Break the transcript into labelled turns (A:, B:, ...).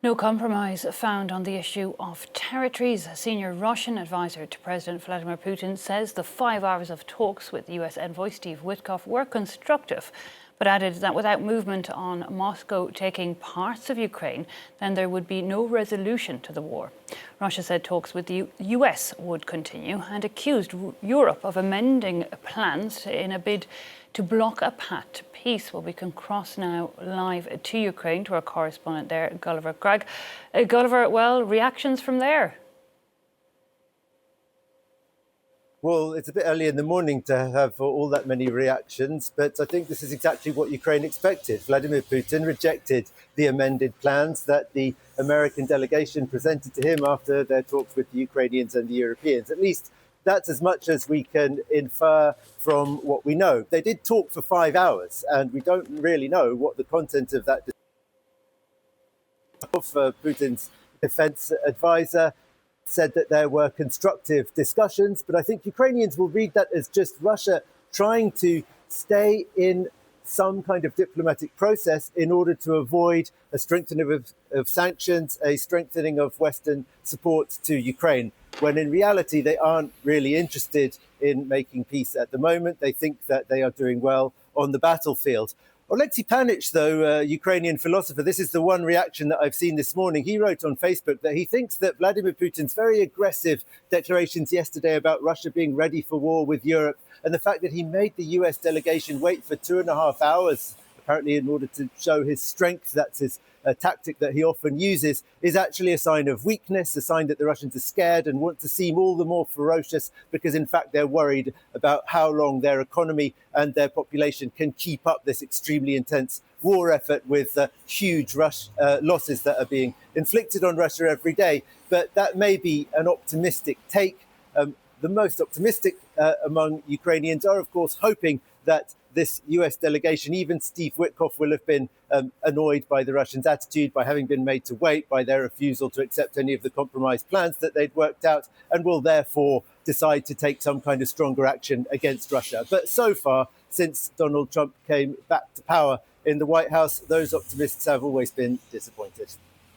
A: No compromise found on the issue of territories. A senior Russian advisor to President Vladimir Putin says the 5 hours of talks with US envoy Steve Witkoff were constructive, but added that without movement on Moscow taking parts of Ukraine, then there would be no resolution to the war. Russia said talks with the US would continue and accused Europe of amending plans in a bid to block a path to peace. Well, we can cross now live to Ukraine to our correspondent there, Gulliver Cragg. Gulliver, well, reactions from there?
B: Well, it's a bit early in the morning to have all that many reactions, but I think this is exactly what Ukraine expected. Vladimir Putin rejected the amended plans that the American delegation presented to him after their talks with the Ukrainians and the Europeans. At least that's as much as we can infer from what we know. They did talk for 5 hours, and we don't really know what the content of that Putin's defense advisor said that there were constructive discussions, but I think Ukrainians will read that as just Russia trying to stay in some kind of diplomatic process in order to avoid a strengthening of sanctions, a strengthening of Western support to Ukraine, when in reality they aren't really interested in making peace at the moment. They think that they are doing well on the battlefield. Oleksiy Panich, though, Ukrainian philosopher, this is the one reaction that I've seen this morning. He wrote on Facebook that he thinks that Vladimir Putin's very aggressive declarations yesterday about Russia being ready for war with Europe and the fact that he made the US delegation wait for 2.5 hours, apparently in order to show his strength, that's his tactic that he often uses, is actually a sign of weakness, a sign that the Russians are scared and want to seem all the more ferocious because, in fact, they're worried about how long their economy and their population can keep up this extremely intense war effort with huge losses that are being inflicted on Russia every day. But that may be an optimistic take. The most optimistic among Ukrainians are, of course, hoping that this US delegation, even Steve Witkoff, will have been annoyed by the Russians' attitude, by having been made to wait, by their refusal to accept any of the compromise plans that they'd worked out, and will therefore decide to take some kind of stronger action against Russia. But so far, since Donald Trump came back to power in the White House, those optimists have always been disappointed.